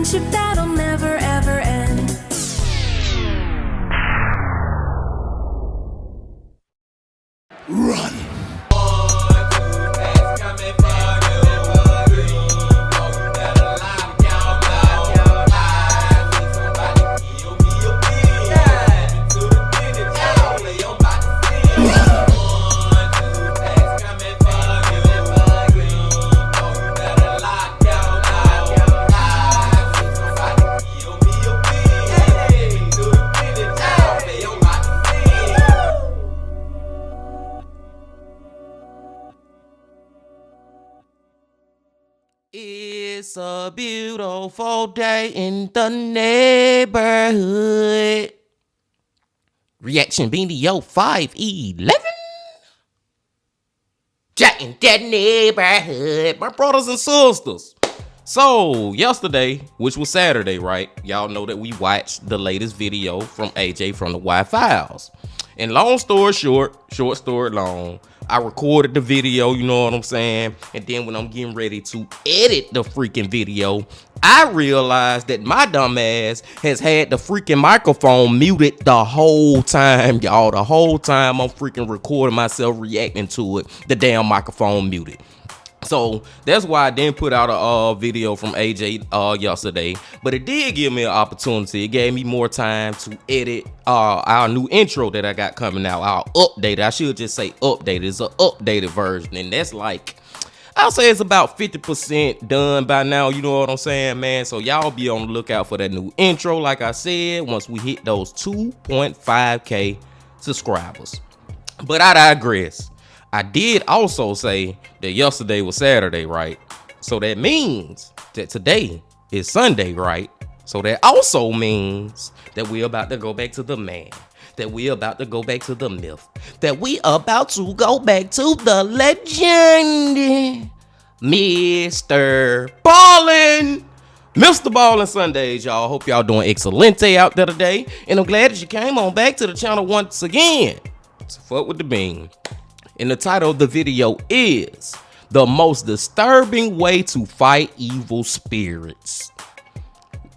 friendship that'll never ever end. Run! It's a beautiful day in the neighborhood. Reaction Beanie Yo 511. Jack in that neighborhood, my brothers and sisters. So yesterday, which was Saturday, right? Y'all know that we watched the latest video from AJ from the Y Files. And long story short story long, I recorded the video, you know what I'm saying? And then when I'm getting ready to edit the freaking video, I realized that my dumb ass has had the freaking microphone muted the whole time, y'all. The whole time I'm freaking recording myself reacting to it, the damn microphone muted. So that's why I didn't put out a video from AJ yesterday, but it did give me an opportunity. It gave me more time to edit our new intro that I got coming out. Our updated, I should just say updated. It's an updated version, and that's like, I'll say it's about 50% done by now. You know what I'm saying, man? So y'all be on the lookout for that new intro. Like I said, once we hit those 2.5K subscribers. But I digress. I did also say that yesterday was Saturday, right? So that means that today is Sunday, right? So that also means that we're about to go back to the man, that we're about to go back to the myth, that we about to go back to the legend, MrBallen. MrBallen Sundays, y'all. Hope y'all doing excelente out there today. And I'm glad that you came on back to the channel once again. So fuck with the bean. And the title of the video is The Most Disturbing Way to Fight Evil Spirits.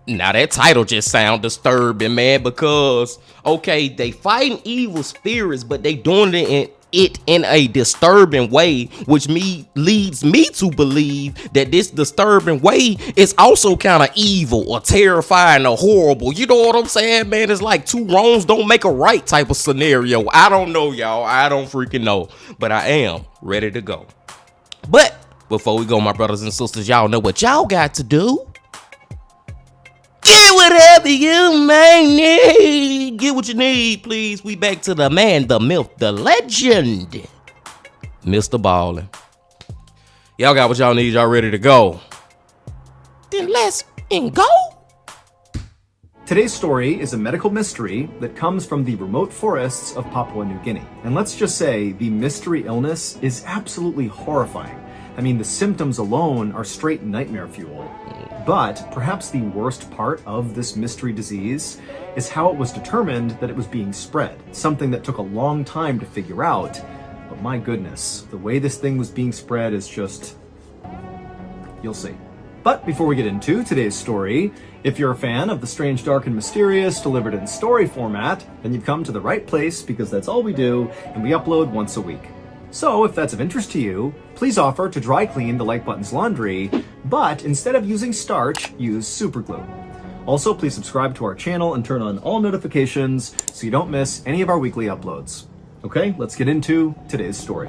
Now that title just sounds disturbing, man, because, okay, they fighting evil spirits, but they doing it in a disturbing way, which leads me to believe that this disturbing way is also kind of evil or terrifying or horrible. You know what I'm saying, man? It's like two wrongs don't make a right type of scenario. I don't know, y'all. I don't freaking know, but I am ready to go. But before we go, my brothers and sisters, y'all know what y'all got to do. Get whatever you may need. Get what you need, please. We back to the man, the myth, the legend, MrBallen. Y'all got what y'all need. Y'all ready to go? Then let's go. Today's story is a medical mystery that comes from the remote forests of Papua New Guinea. And let's just say the mystery illness is absolutely horrifying. I mean, the symptoms alone are straight nightmare fuel. But perhaps the worst part of this mystery disease is how it was determined that it was being spread, something that took a long time to figure out. But my goodness, the way this thing was being spread is just, you'll see. But before we get into today's story, if you're a fan of the strange, dark, and mysterious delivered in story format, then you've come to the right place, because that's all we do, and we upload once a week. So if that's of interest to you, please offer to dry clean the like button's laundry, but instead of using starch, use super glue. Also, please subscribe to our channel and turn on all notifications so you don't miss any of our weekly uploads. Okay, let's get into today's story.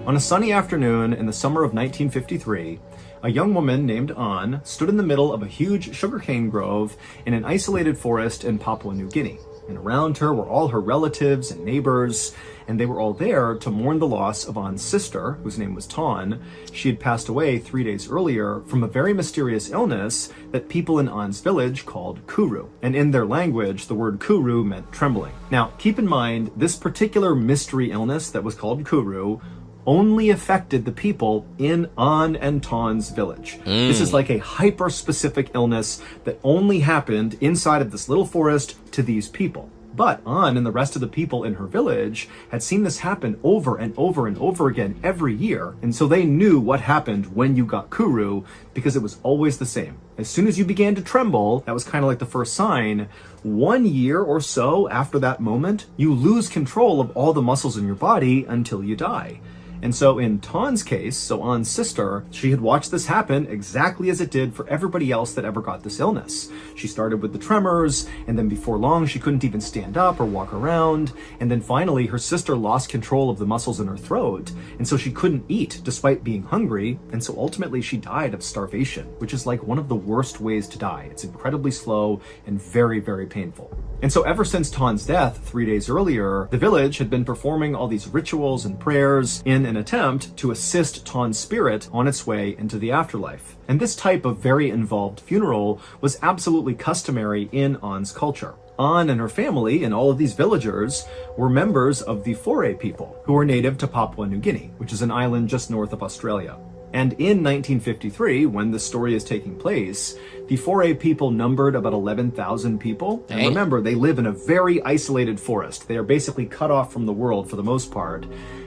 On a sunny afternoon in the summer of 1953, a young woman named An stood in the middle of a huge sugarcane grove in an isolated forest in Papua New Guinea. And around her were all her relatives and neighbors, and they were all there to mourn the loss of An's sister, whose name was Ton. She had passed away 3 days earlier from a very mysterious illness that people in An's village called kuru. And in their language, the word kuru meant trembling. Now, keep in mind, this particular mystery illness that was called kuru only affected the people in An and Ton's village. This is like a hyper-specific illness that only happened inside of this little forest to these people. But An and the rest of the people in her village had seen this happen over and over and over again every year, and so they knew what happened when you got Kuru because it was always the same. As soon as you began to tremble, that was kind of like the first sign. 1 year or so after that moment, you lose control of all the muscles in your body until you die. And so in Ton's case, so An's sister, she had watched this happen exactly as it did for everybody else that ever got this illness. She started with the tremors, and then before long, she couldn't even stand up or walk around. And then finally, her sister lost control of the muscles in her throat, and so she couldn't eat despite being hungry. And so ultimately, she died of starvation, which is like one of the worst ways to die. It's incredibly slow and very, very painful. And so ever since Ton's death 3 days earlier, the village had been performing all these rituals and prayers in an attempt to assist Ton's spirit on its way into the afterlife. And this type of very involved funeral was absolutely customary in An's culture. An and her family and all of these villagers were members of the Foray people, who were native to Papua New Guinea, which is an island just north of Australia. And in 1953, when the story is taking place, the Foray people numbered about 11,000 people. And remember, they live in a very isolated forest. They are basically cut off from the world for the most part.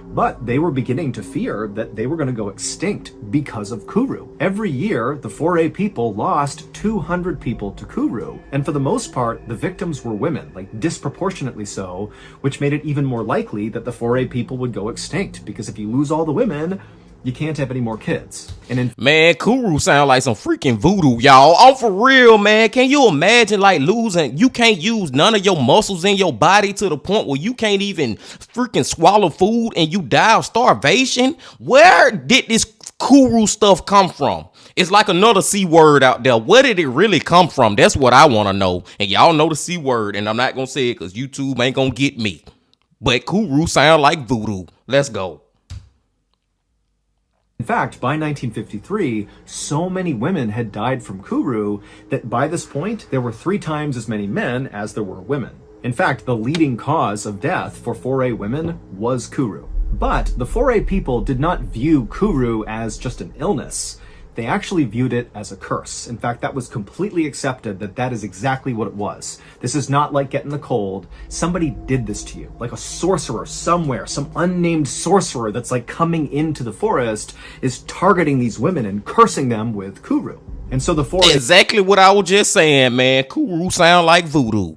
But they were beginning to fear that they were going to go extinct because of Kuru. Every year, the Foray people lost 200 people to Kuru. And for the most part, the victims were women, like disproportionately so, which made it even more likely that the Foray people would go extinct. Because if you lose all the women, you can't have any more kids. And man, Kuru sound like some freaking voodoo, y'all. I'm for real, man. Can you imagine like losing? You can't use none of your muscles in your body to the point where you can't even freaking swallow food and you die of starvation? Where did this Kuru stuff come from? It's like another C word out there. Where did it really come from? That's what I want to know. And y'all know the C word, and I'm not going to say it because YouTube ain't going to get me. But Kuru sound like voodoo. Let's go. in fact, by 1953, so many women had died from Kuru that by this point, there were 3 times as many men as there were women. In fact, the leading cause of death for Foray women was Kuru. But the Foray people did not view Kuru as just an illness. They actually viewed it as a curse. In fact, that was completely accepted that that is exactly what it was. This is not like getting the cold. Somebody did this to you. Like a sorcerer somewhere, some unnamed sorcerer that's like coming into the forest is targeting these women and cursing them with Kuru. And so the Foray... Exactly what I was just saying, man. Kuru sound like voodoo.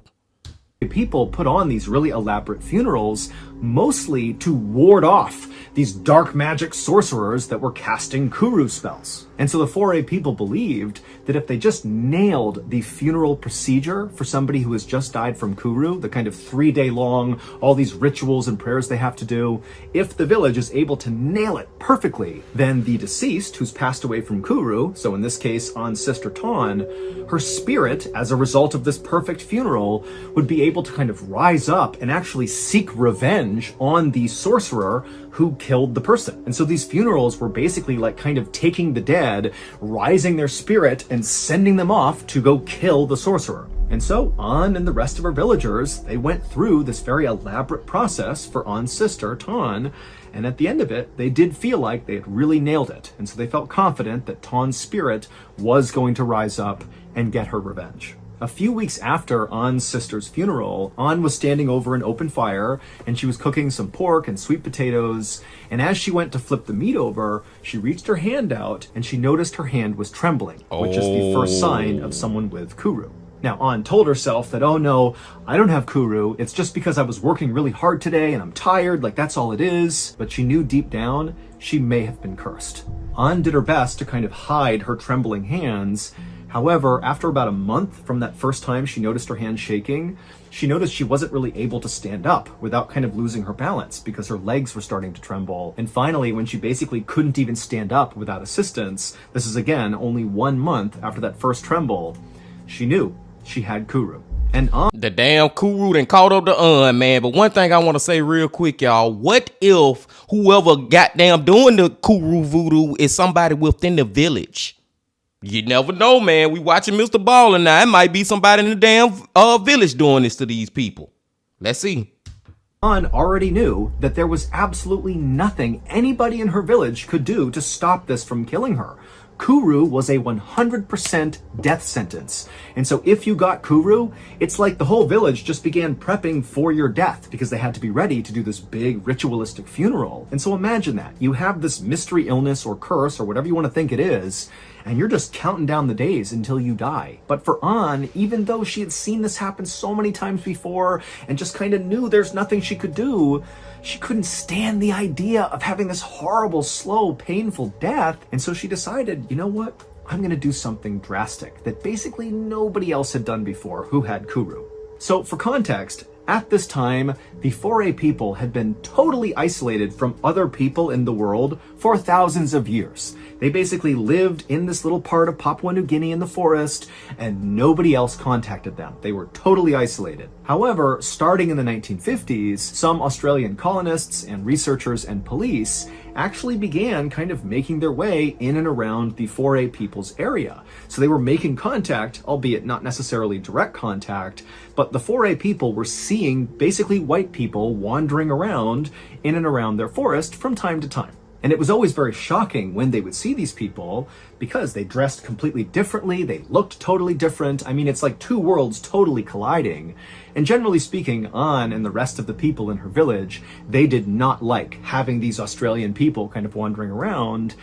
People put on these really elaborate funerals mostly to ward off these dark magic sorcerers that were casting Kuru spells. And so the Foray people believed that if they just nailed the funeral procedure for somebody who has just died from Kuru, the kind of 3-day long, all these rituals and prayers they have to do, if the village is able to nail it perfectly, then the deceased who's passed away from Kuru, so in this case, An's sister Ton, her spirit, as a result of this perfect funeral, would be able to kind of rise up and actually seek revenge on the sorcerer who killed the person. And so these funerals were basically like kind of taking the dead, rising their spirit, and sending them off to go kill the sorcerer. And so An and the rest of her villagers, they went through this very elaborate process for An's sister, Ton, and at the end of it, they did feel like they had really nailed it. And so they felt confident that Ton's spirit was going to rise up and get her revenge. A few weeks after An's sister's funeral, An was standing over an open fire and she was cooking some pork and sweet potatoes. And as she went to flip the meat over, she reached her hand out and she noticed her hand was trembling, which is the first sign of someone with Kuru. Now, An told herself that, oh no, I don't have Kuru. It's just because I was working really hard today and I'm tired, like that's all it is. But she knew deep down she may have been cursed. An did her best to kind of hide her trembling hands. However, after about a month from that first time she noticed her hand shaking, she noticed she wasn't really able to stand up without kind of losing her balance because her legs were starting to tremble. And finally, when she basically couldn't even stand up without assistance, this is again only 1 month after that first tremble, she knew she had Kuru. And the damn Kuru done caught up to An, man. But one thing I want to say real quick, y'all. What if whoever goddamn doing the Kuru voodoo is somebody within the village? You never know, man. We watching MrBallen now. It might be somebody in the damn village doing this to these people. Let's see. An already knew that there was absolutely nothing anybody in her village could do to stop this from killing her. Kuru was a 100% death sentence. And so if you got Kuru, it's like the whole village just began prepping for your death because they had to be ready to do this big ritualistic funeral. And so imagine that. You have this mystery illness or curse or whatever you want to think it is, and you're just counting down the days until you die. But for An, even though she had seen this happen so many times before and just kind of knew there's nothing she could do, she couldn't stand the idea of having this horrible, slow, painful death. And so she decided, you know what? I'm gonna do something drastic that basically nobody else had done before who had Kuru. So for context, at this time, the Foray people had been totally isolated from other people in the world for thousands of years. They basically lived in this little part of Papua New Guinea in the forest, and nobody else contacted them. They were totally isolated. However, starting in the 1950s, some Australian colonists and researchers and police actually began kind of making their way in and around the Foray people's area. So they were making contact, albeit not necessarily direct contact, but the Foray people were seeing basically white people wandering around in and around their forest from time to time. And it was always very shocking when they would see these people because they dressed completely differently, they looked totally different. I mean, it's like two worlds totally colliding. And generally speaking, An and the rest of the people in her village, they did not like having these Australian people kind of wandering around.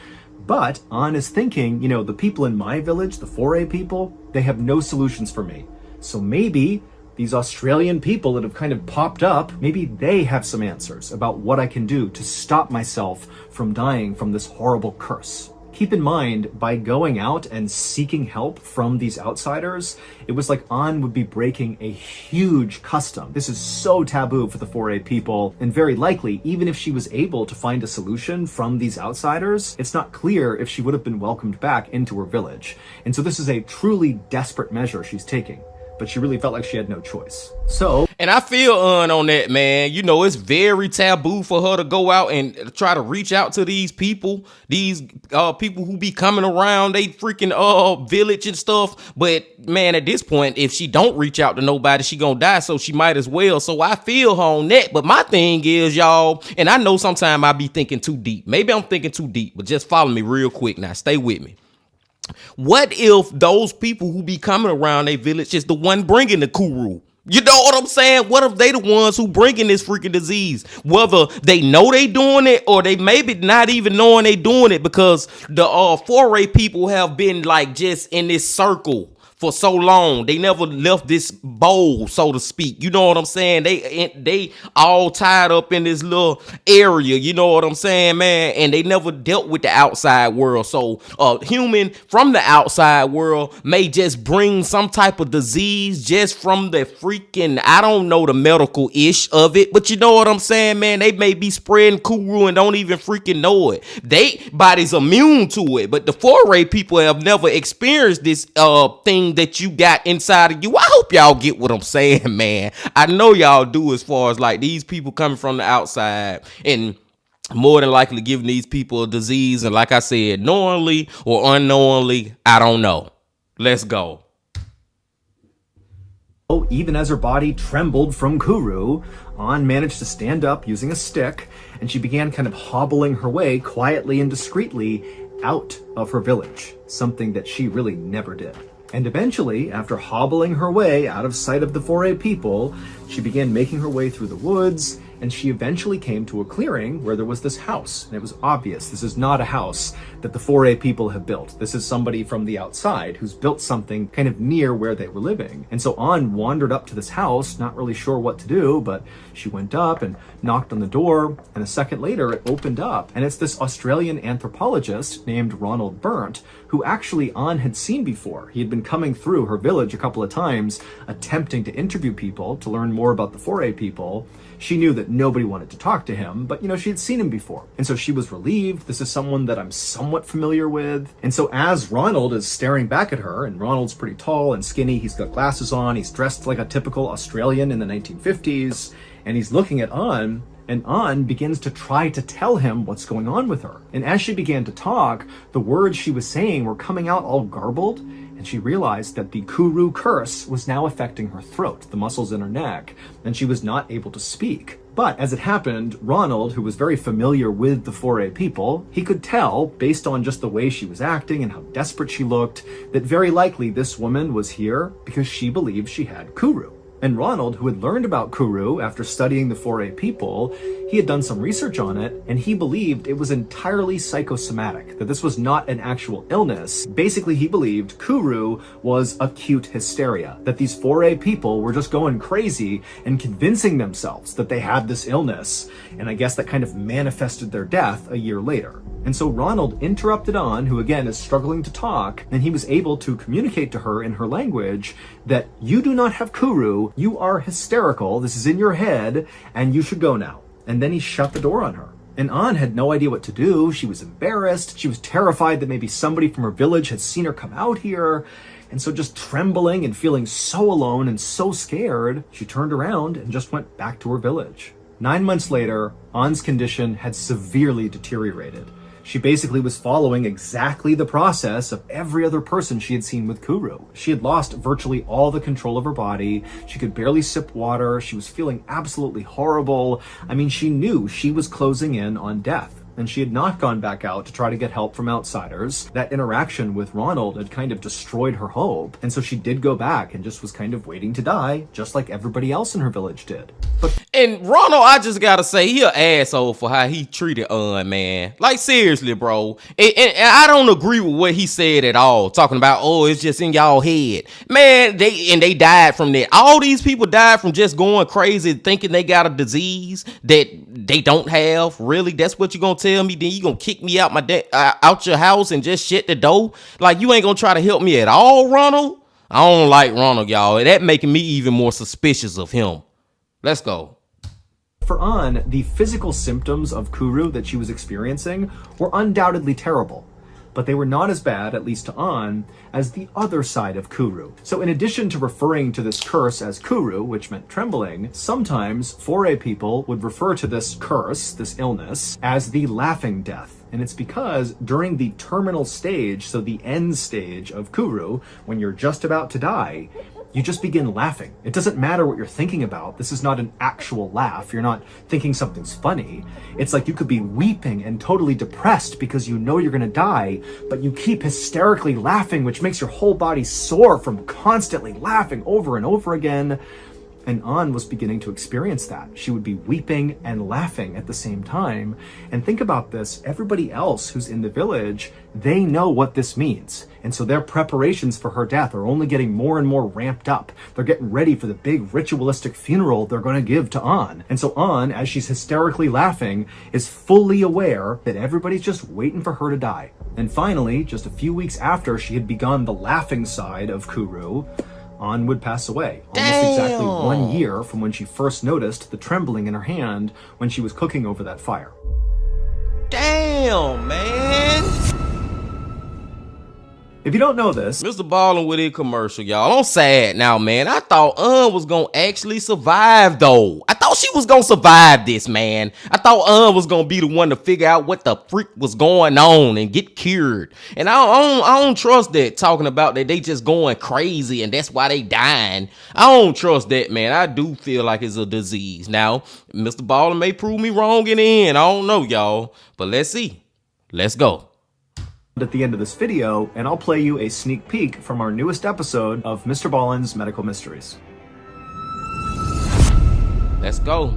But An is thinking, you know, the people in my village, the Foray people, they have no solutions for me. So maybe these Australian people that have kind of popped up, maybe they have some answers about what I can do to stop myself from dying from this horrible curse. Keep in mind, by going out and seeking help from these outsiders, it was like An would be breaking a huge custom. This is so taboo for the Foray people, and very likely, even if she was able to find a solution from these outsiders, it's not clear if she would have been welcomed back into her village. And so this is a truly desperate measure she's taking. But she really felt like she had no choice. So, and I feel on that, man. You know, it's very taboo for her to go out and try to reach out to these people who be coming around they freaking village and stuff. But man, at this point, if she don't reach out to nobody, she gonna die. So she might as well. So I feel her on that. But my thing is, y'all, and I know sometimes I be thinking too deep. Maybe I'm thinking too deep, but just follow me real quick now. Stay with me. What if those people who be coming around their village is the one bringing the Kuru? You know what I'm saying? What if they the ones who bringing this freaking disease? Whether they know they doing it or they maybe not even knowing they doing it because the Foray people have been like just in this circle for so long. They never left this bowl, so to speak. You know what I'm saying? They all tied up in this little area. You know what I'm saying, man? And they never dealt with the outside world. So a human from the outside world may just bring some type of disease just from the freaking, I don't know the medical ish of it, but you know what I'm saying, man? They may be spreading Kuru and don't even freaking know it. They body's immune to it, but the Foray people have never experienced this thing that you got inside of you. I hope y'all get what I'm saying, man. I know y'all do, as far as like these people coming from the outside and more than likely giving these people a disease. And like I said, knowingly or unknowingly, I don't know. Let's go. Even as her body trembled from Kuru, An managed to stand up using a stick, and she began kind of hobbling her way quietly and discreetly out of her village, something that she really never did. And eventually, after hobbling her way out of sight of the Foray people, she began making her way through the woods, and she eventually came to a clearing where there was this house. And it was obvious this is not a house that the Foray people have built. This is somebody from the outside who's built something kind of near where they were living. And so An wandered up to this house, not really sure what to do, but she went up and knocked on the door, and a second later it opened up. And it's this Australian anthropologist named Ronald Burnt, who actually An had seen before. He had been coming through her village a couple of times, attempting to interview people to learn more about the Foray people. She knew that nobody wanted to talk to him, but, you know, she had seen him before. And so she was relieved. This is someone that I'm somewhat familiar with. And so as Ronald is staring back at her, and Ronald's pretty tall and skinny, he's got glasses on, he's dressed like a typical Australian in the 1950s, and he's looking at An, and An begins to try to tell him what's going on with her. And as she began to talk, the words she was saying were coming out all garbled, and she realized that the Kuru curse was now affecting her throat, the muscles in her neck, and she was not able to speak. But as it happened, Ronald, who was very familiar with the 4A people, he could tell, based on just the way she was acting and how desperate she looked, that very likely this woman was here because she believed she had Kuru. And Ronald, who had learned about Kuru after studying the 4A people, he had done some research on it, and he believed it was entirely psychosomatic, that this was not an actual illness. Basically, he believed Kuru was acute hysteria, that these 4A people were just going crazy and convincing themselves that they had this illness, and I guess that kind of manifested their death a year later. And so Ronald interrupted An, who again is struggling to talk, and he was able to communicate to her in her language that you do not have Kuru, you are hysterical, this is in your head, and you should go now. And then he shut the door on her. And An had no idea what to do. She was embarrassed. She was terrified that maybe somebody from her village had seen her come out here. And so just trembling and feeling so alone and so scared, she turned around and just went back to her village. 9 months later, An's condition had severely deteriorated. She basically was following exactly the process of every other person she had seen with Kuru. She had lost virtually all the control of her body. She could barely sip water. She was feeling absolutely horrible. I mean, she knew she was closing in on death. And she had not gone back out to try to get help from outsiders. That interaction with Ronald had kind of destroyed her hope. And so she did go back and just was kind of waiting to die, just like everybody else in her village did. And Ronald, I just gotta say, he an asshole for how he treated An, man. Like, seriously, bro. And I don't agree with what he said at all. Talking about, oh, it's just in y'all head. Man, they died from that. All these people died from just going crazy, thinking they got a disease that they don't have. Really? That's what you gonna tell me? Then you gonna kick me out out your house and just shut the door? Like, you ain't gonna try to help me at all, Ronald? I don't like Ronald, y'all. That making me even more suspicious of him. Let's go. For An, the physical symptoms of Kuru that she was experiencing were undoubtedly terrible, but they were not as bad, at least to An, as the other side of Kuru. So in addition to referring to this curse as Kuru, which meant trembling, sometimes 4A people would refer to this curse, this illness, as the laughing death. And it's because during the terminal stage, so the end stage of Kuru, when you're just about to die, you just begin laughing. It doesn't matter what you're thinking about. This is not an actual laugh. You're not thinking something's funny. It's like you could be weeping and totally depressed because you know you're gonna die, but you keep hysterically laughing, which makes your whole body sore from constantly laughing over and over again. And An was beginning to experience that. She would be weeping and laughing at the same time. And think about this, everybody else who's in the village, they know what this means. And so their preparations for her death are only getting more and more ramped up. They're getting ready for the big ritualistic funeral they're going to give to An. And so An, as she's hysterically laughing, is fully aware that everybody's just waiting for her to die. And finally, just a few weeks after she had begun the laughing side of Kuru, An would pass away, almost exactly 1 year from when she first noticed the trembling in her hand when she was cooking over that fire. Damn, man. If you don't know this, MrBallen with a commercial, y'all. I'm sad now, man. I thought An was gonna actually survive, though. I thought she was gonna survive this, man. I thought An was gonna be the one to figure out what the freak was going on and get cured. And I don't trust that, talking about that they just going crazy and that's why they dying. I don't trust that, man. I do feel like it's a disease. Now, MrBallen may prove me wrong in the end. I don't know, y'all. But let's see. Let's go. At the end of this video, and I'll play you a sneak peek from our newest episode of MrBallen's Medical Mysteries. Let's go.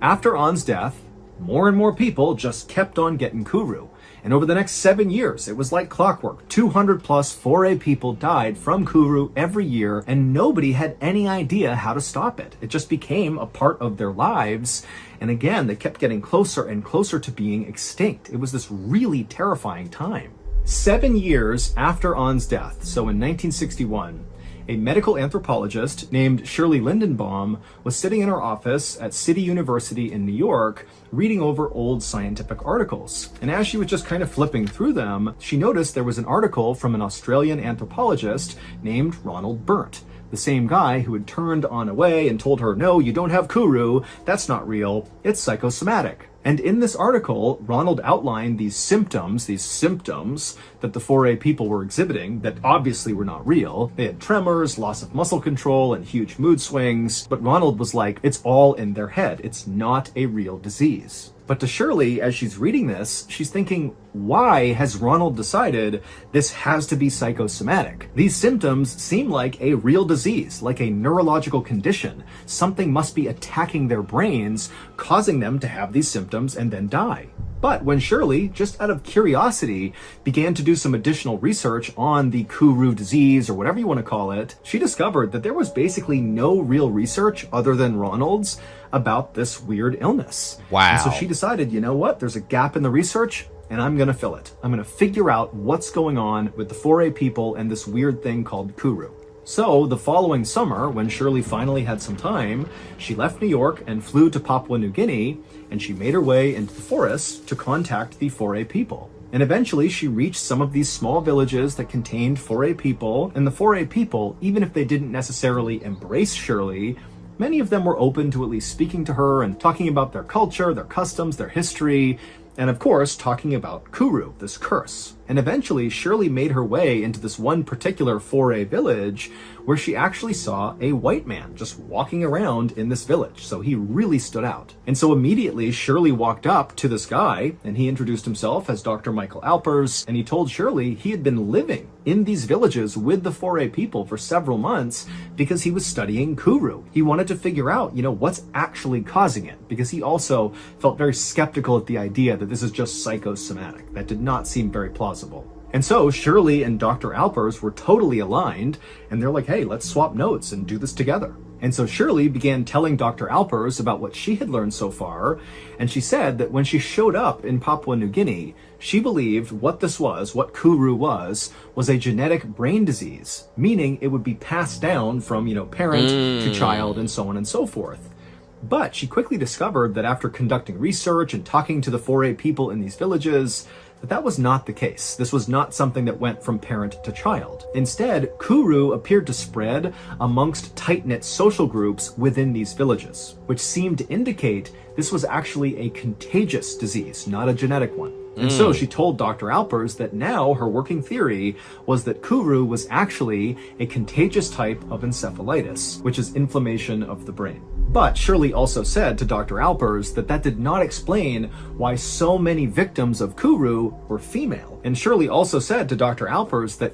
After An's death, more and more people just kept on getting Kuru. And over the next 7 years, it was like clockwork. 200 plus 4A people died from Kuru every year, and nobody had any idea how to stop it. It just became a part of their lives. And again, they kept getting closer and closer to being extinct. It was this really terrifying time. 7 years after An's death, so in 1961, a medical anthropologist named Shirley Lindenbaum was sitting in her office at City University in New York reading over old scientific articles. And as she was just kind of flipping through them, she noticed there was an article from an Australian anthropologist named Ronald Burnt, the same guy who had turned An away and told her, no, you don't have Kuru, that's not real, it's psychosomatic. And in this article, Ronald outlined these symptoms that the 4A people were exhibiting that obviously were not real. They had tremors, loss of muscle control, and huge mood swings. But Ronald was like, it's all in their head. It's not a real disease. But to Shirley, as she's reading this, she's thinking, why has Ronald decided this has to be psychosomatic? These symptoms seem like a real disease, like a neurological condition. Something must be attacking their brains, causing them to have these symptoms and then die. But when Shirley, just out of curiosity, began to do some additional research on the Kuru disease, or whatever you want to call it, she discovered that there was basically no real research other than Ronald's about this weird illness. Wow. And so she decided, you know what, there's a gap in the research, and I'm going to fill it. I'm going to figure out what's going on with the 4A people and this weird thing called Kuru. So the following summer, when Shirley finally had some time, she left New York and flew to Papua New Guinea, and she made her way into the forests to contact the 4A people. And eventually she reached some of these small villages that contained 4A people, and the 4A people, even if they didn't necessarily embrace Shirley, many of them were open to at least speaking to her and talking about their culture, their customs, their history, and of course, talking about Kuru, this curse. And eventually, Shirley made her way into this one particular 4A village where she actually saw a white man just walking around in this village. So he really stood out. And so immediately, Shirley walked up to this guy, and he introduced himself as Dr. Michael Alpers, and he told Shirley he had been living in these villages with the 4A people for several months because he was studying Kuru. He wanted to figure out, what's actually causing it, because he also felt very skeptical at the idea that this is just psychosomatic. That did not seem very plausible. And so Shirley and Dr. Alpers were totally aligned, and they're like, hey, let's swap notes and do this together. And so Shirley began telling Dr. Alpers about what she had learned so far, and she said that when she showed up in Papua New Guinea, she believed what Kuru was a genetic brain disease, meaning it would be passed down from, parent to child and so on and so forth. But she quickly discovered that after conducting research and talking to the 4A people in these villages, that was not the case. This was not something that went from parent to child. Instead, Kuru appeared to spread amongst tight-knit social groups within these villages, which seemed to indicate this was actually a contagious disease, not a genetic one. And so she told Dr. Alpers that now her working theory was that Kuru was actually a contagious type of encephalitis, which is inflammation of the brain. But Shirley also said to Dr. Alpers that did not explain why so many victims of Kuru were female. And Shirley also said to Dr. Alpers that,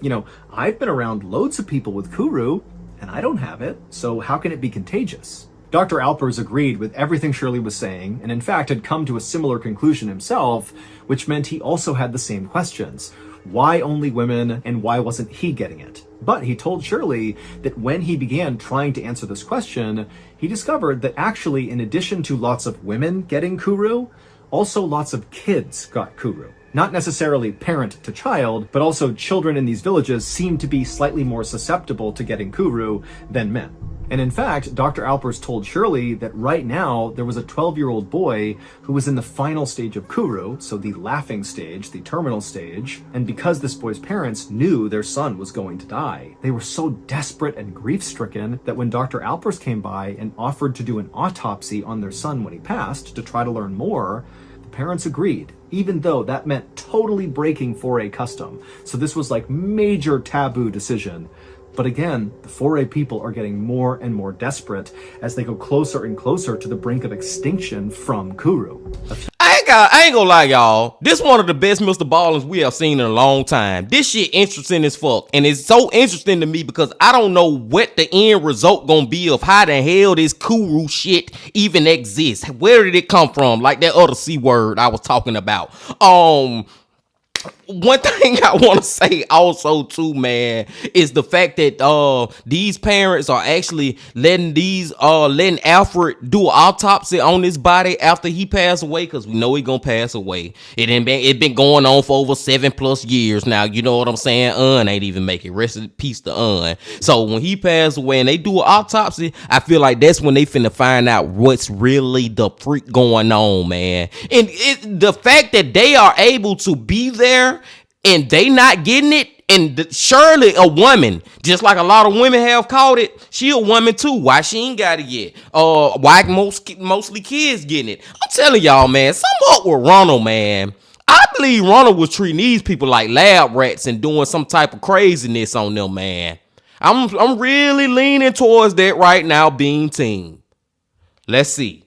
I've been around loads of people with Kuru, and I don't have it, so how can it be contagious? Dr. Alpers agreed with everything Shirley was saying, and in fact had come to a similar conclusion himself, which meant he also had the same questions. Why only women, and why wasn't he getting it? But he told Shirley that when he began trying to answer this question, he discovered that actually, in addition to lots of women getting Kuru, also lots of kids got Kuru. Not necessarily parent to child, but also children in these villages seemed to be slightly more susceptible to getting Kuru than men. And in fact, Dr. Alpers told Shirley that right now there was a 12-year-old boy who was in the final stage of Kuru, so the laughing stage, the terminal stage, and because this boy's parents knew their son was going to die, they were so desperate and grief-stricken that when Dr. Alpers came by and offered to do an autopsy on their son when he passed to try to learn more, the parents agreed, even though that meant totally breaking 4A custom. So this was like major taboo decision. But again, the 4A people are getting more and more desperate as they go closer and closer to the brink of extinction from Kuru. I ain't gonna lie, y'all. This one of the best MrBallens we have seen in a long time. This shit interesting as fuck. And it's so interesting to me because I don't know what the end result gonna be of how the hell this Kuru shit even exists. Where did it come from? Like that other C word I was talking about. One thing I want to say also too, man, is the fact that these parents are actually letting Alfred do an autopsy on his body after he passed away, because we know he gonna pass away. It been going on for over 7+ years now. You know what I'm saying? Ain't even make it. Rest in peace to So when he passed away and they do an autopsy, I feel like that's when they finna find out what's really the freak going on, man. And the fact that they are able to be there and they not getting it And Shirley, a woman, just like a lot of women have caught it, she a woman too. Why she ain't got it yet? Why mostly kids getting it? I'm telling y'all, man, something up with Ronald, man. I believe Ronald was treating these people like lab rats and doing some type of craziness on them, man. I'm really leaning towards that right now, being team. Let's see.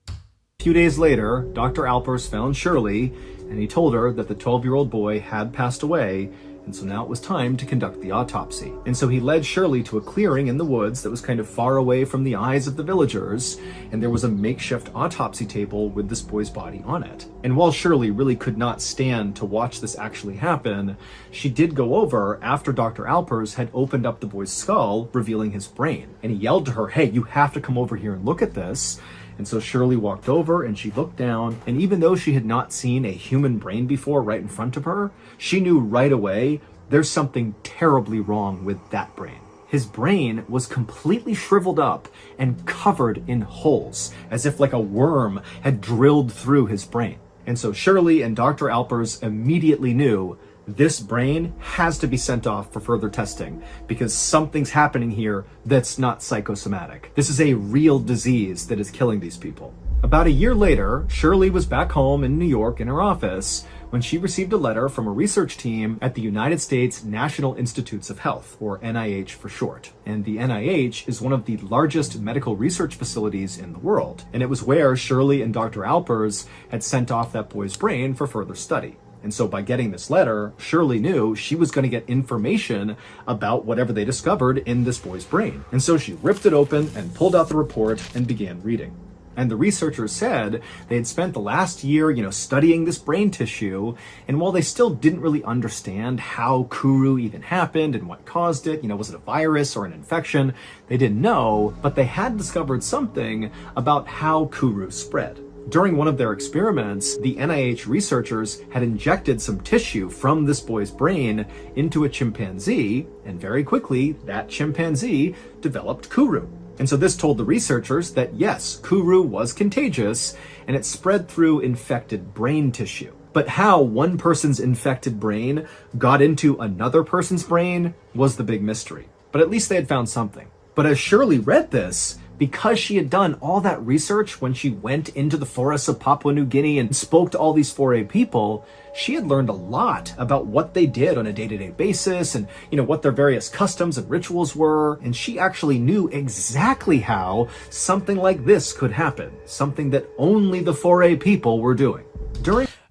A few days later, Dr. Alpers found Shirley, and he told her that the 12-year-old boy had passed away, and so now it was time to conduct the autopsy. And so he led Shirley to a clearing in the woods that was kind of far away from the eyes of the villagers, and there was a makeshift autopsy table with this boy's body on it. And while Shirley really could not stand to watch this actually happen, she did go over after Dr. Alpers had opened up the boy's skull, revealing his brain. And he yelled to her, "Hey, you have to come over here and look at this." And so Shirley walked over and she looked down, and even though she had not seen a human brain before right in front of her, she knew right away there's something terribly wrong with that brain. His brain was completely shriveled up and covered in holes, as if like a worm had drilled through his brain. And so Shirley and Dr. Alpers immediately knew this brain has to be sent off for further testing because something's happening here that's not psychosomatic. This is a real disease that is killing these people. About a year later, Shirley was back home in New York in her office when she received a letter from a research team at the United States National Institutes of Health, or NIH for short. And the NIH is one of the largest medical research facilities in the world. And it was where Shirley and Dr. Alpers had sent off that boy's brain for further study. And so by getting this letter, Shirley knew she was going to get information about whatever they discovered in this boy's brain. And so she ripped it open and pulled out the report and began reading. And the researchers said they had spent the last year, studying this brain tissue. And while they still didn't really understand how Kuru even happened and what caused it, was it a virus or an infection? They didn't know, but they had discovered something about how Kuru spread. During one of their experiments, the NIH researchers had injected some tissue from this boy's brain into a chimpanzee, and very quickly, that chimpanzee developed Kuru. And so this told the researchers that yes, Kuru was contagious, and it spread through infected brain tissue. But how one person's infected brain got into another person's brain was the big mystery. But at least they had found something. But as Shirley read this, because she had done all that research when she went into the forests of Papua New Guinea and spoke to all these 4A people, she had learned a lot about what they did on a day-to-day basis and, what their various customs and rituals were. And she actually knew exactly how something like this could happen, something that only the 4A people were doing.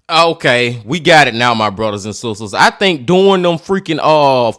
Okay, we got it now, my brothers and sisters. I think during them freaking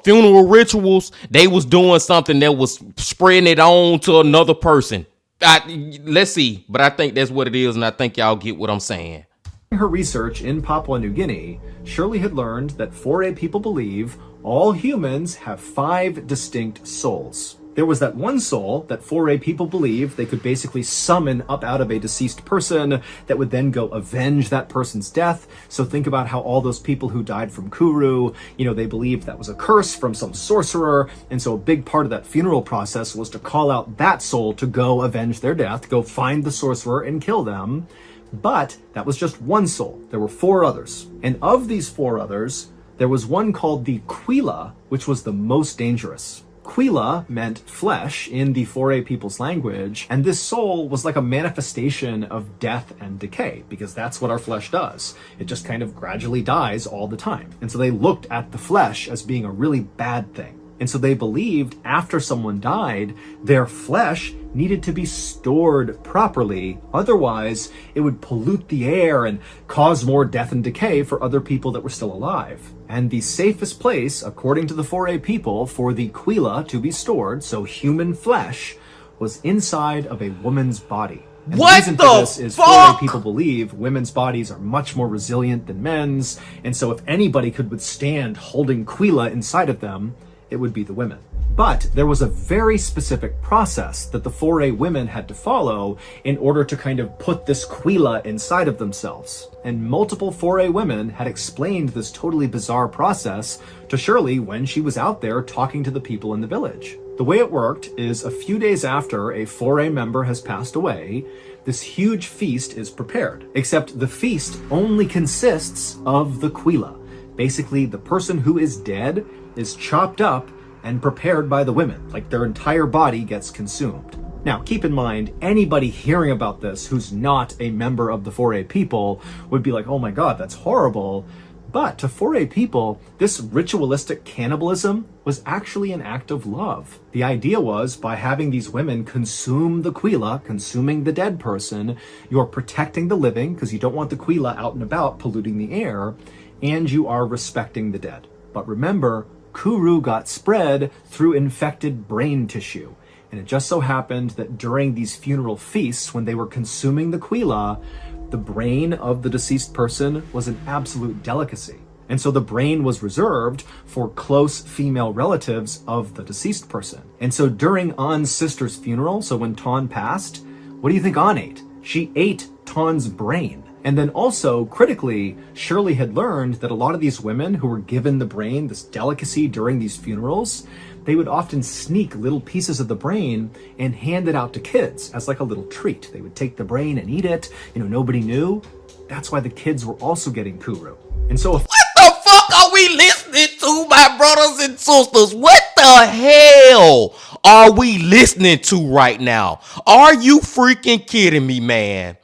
funeral rituals, they was doing something that was spreading it on to another person. Let's see, but I think that's what it is, and I think y'all get what I'm saying. In her research in Papua New Guinea, Shirley had learned that 4A people believe all humans have 5 distinct souls. There was that one soul that 4A people believe they could basically summon up out of a deceased person that would then go avenge that person's death. So think about how all those people who died from Kuru, they believed that was a curse from some sorcerer. And so a big part of that funeral process was to call out that soul to go avenge their death, go find the sorcerer and kill them. But that was just one soul. There were 4 others. And of these 4 others, there was one called the Quila, which was the most dangerous. Quila meant flesh in the 4A people's language, and this soul was like a manifestation of death and decay, because that's what our flesh does. It just kind of gradually dies all the time. And so they looked at the flesh as being a really bad thing. And so they believed after someone died, their flesh needed to be stored properly. Otherwise, it would pollute the air and cause more death and decay for other people that were still alive. And the safest place, according to the 4A people, for the Quila to be stored, so human flesh, was inside of a woman's body. And what the reason for this is fuck? 4A people believe women's bodies are much more resilient than men's, and so if anybody could withstand holding Quila inside of them, it would be the women. But there was a very specific process that the 4A women had to follow in order to kind of put this Quila inside of themselves. And multiple 4A women had explained this totally bizarre process to Shirley when she was out there talking to the people in the village. The way it worked is a few days after a 4A member has passed away, this huge feast is prepared. Except the feast only consists of the Quila. Basically, the person who is dead is chopped up and prepared by the women, like their entire body gets consumed. Now, keep in mind, anybody hearing about this who's not a member of the 4A people would be like, oh my God, that's horrible. But to 4A people, this ritualistic cannibalism was actually an act of love. The idea was, by having these women consume the Quila, consuming the dead person, you're protecting the living because you don't want the Quila out and about polluting the air, and you are respecting the dead. But remember, Kuru got spread through infected brain tissue. And it just so happened that during these funeral feasts, when they were consuming the Quila, the brain of the deceased person was an absolute delicacy. And so the brain was reserved for close female relatives of the deceased person. And so during An's sister's funeral, so when Ton passed, what do you think An ate? She ate Ton's brain. And then also, critically, Shirley had learned that a lot of these women who were given the brain, this delicacy during these funerals, they would often sneak little pieces of the brain and hand it out to kids as like a little treat. They would take the brain and eat it. Nobody knew. That's why the kids were also getting Kuru. And so if What the fuck are we listening to, my brothers and sisters? What the hell are we listening to right now? Are you freaking kidding me, man?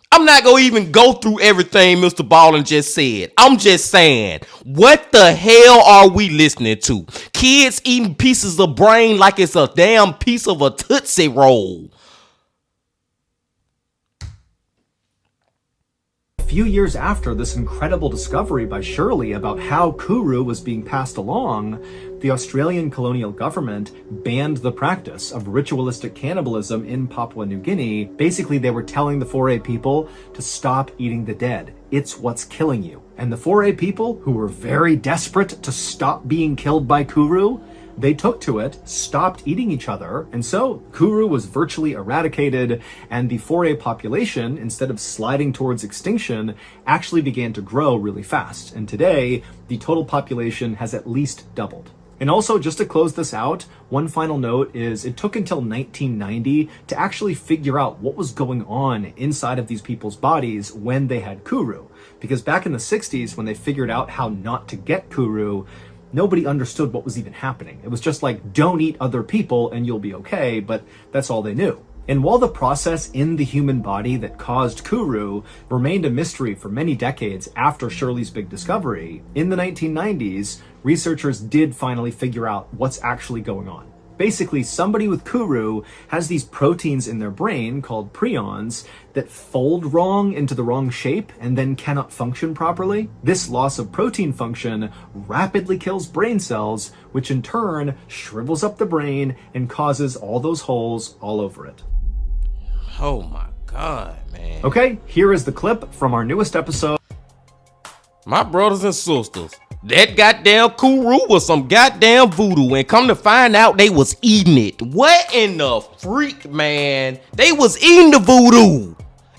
I'm not gonna even go through everything MrBallen just said. I'm just saying, what the hell are we listening to? Kids eating pieces of brain like it's a damn piece of a Tootsie Roll. a few years after this incredible discovery by Shirley about how Kuru was being passed along, the Australian colonial government banned the practice of ritualistic cannibalism in Papua New Guinea. Basically, they were telling the 4A people to stop eating the dead. It's what's killing you. And the 4A people, who were very desperate to stop being killed by Kuru, they took to it, stopped eating each other, and so Kuru was virtually eradicated, and the 4A population, instead of sliding towards extinction, actually began to grow really fast. And today, the total population has at least doubled. And also, just to close this out, one final note is it took until 1990 to actually figure out what was going on inside of these people's bodies when they had Kuru. Because back in the 60s, when they figured out how not to get Kuru, nobody understood what was even happening. It was just like, don't eat other people and you'll be okay, but that's all they knew. And while the process in the human body that caused Kuru remained a mystery for many decades after Shirley's big discovery, in the 1990s, researchers did finally figure out what's actually going on. Basically, somebody with Kuru has these proteins in their brain called prions that fold wrong into the wrong shape and then cannot function properly. This loss of protein function rapidly kills brain cells, which in turn shrivels up the brain and causes all those holes all over it. Oh my God, man. Okay, here is the clip from our newest episode. My brothers and sisters, that goddamn Kuru was some goddamn voodoo, and come to find out they was eating it. What in the freak, man? They was eating the voodoo.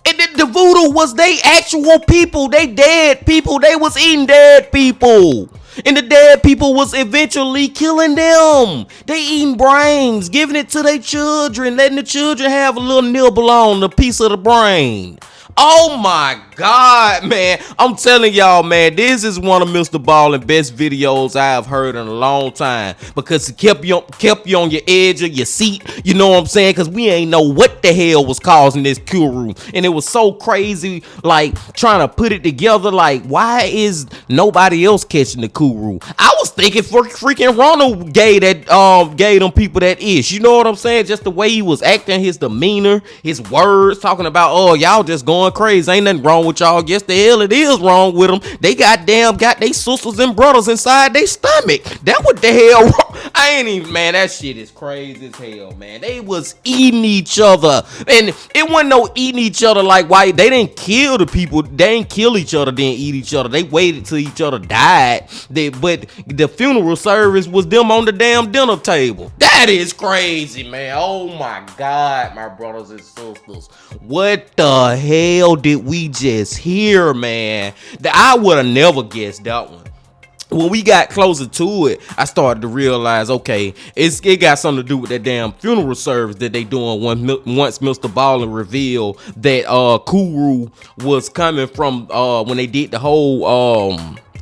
And the voodoo was they actual people, they dead people, they was eating dead people. And the dead people was eventually killing them. They eating brains, giving it to their children, letting the children have a little nibble on a piece of the brain. Oh my God, man. I'm telling y'all, man, this is one of MrBallen best videos I have heard in a long time, because it kept you on your edge of your seat. You know what I'm saying? Because we ain't know what the hell was causing this Kuru. And it was so crazy, like, trying to put it together, like, why is nobody else catching the Kuru? I was thinking for freaking Ronald gave them people that ish. You know what I'm saying? Just the way he was acting, his demeanor, his words, talking about, oh, y'all just going crazy. Ain't nothing wrong with y'all. Yes, the hell it is wrong with them. They got they sisters and brothers inside their stomach. That what the hell? I ain't even, man, that shit is crazy as hell, man. They was eating each other. And it wasn't no eating each other like why they didn't kill the people. They didn't kill each other, didn't eat each other. They waited till each other died. But the funeral service was them on the damn dinner table. That is crazy, man. Oh my God, my brothers and sisters. What the hell did we just hear, man? I would have never guessed that one. When we got closer to it, I started to realize, okay, it got something to do with that damn funeral service that they doing once MrBallen revealed that Kuru was coming from when they did the whole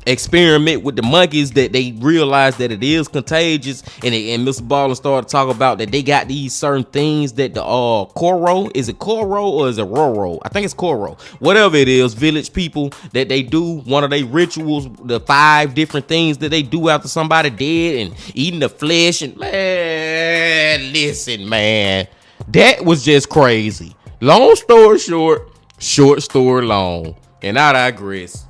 experiment with the monkeys that they realized that it is contagious, and MrBallen started to talk about that they got these certain things that the Koro, is it Koro or is it Roro? I think it's Koro. Whatever it is, village people that they do one of their rituals, the 5 different things that they do after somebody dead and eating the flesh. And man, listen, man, that was just crazy. Long story short, short story long, and I digress.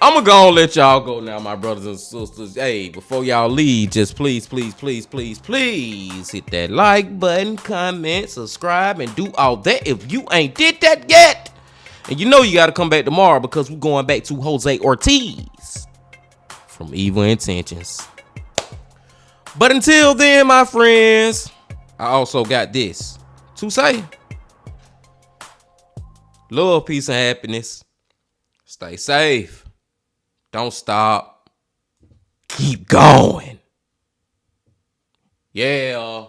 I'm gonna let y'all go now, my brothers and sisters. Hey, before y'all leave, just please hit that like button, comment, subscribe, and do all that if you ain't did that yet. And you know you gotta come back tomorrow because we're going back to Jose Ortiz from Evil Intentions. But until then, my friends, I also got this to say. Love, peace, and happiness. Stay safe. Don't stop. Keep going. Yeah.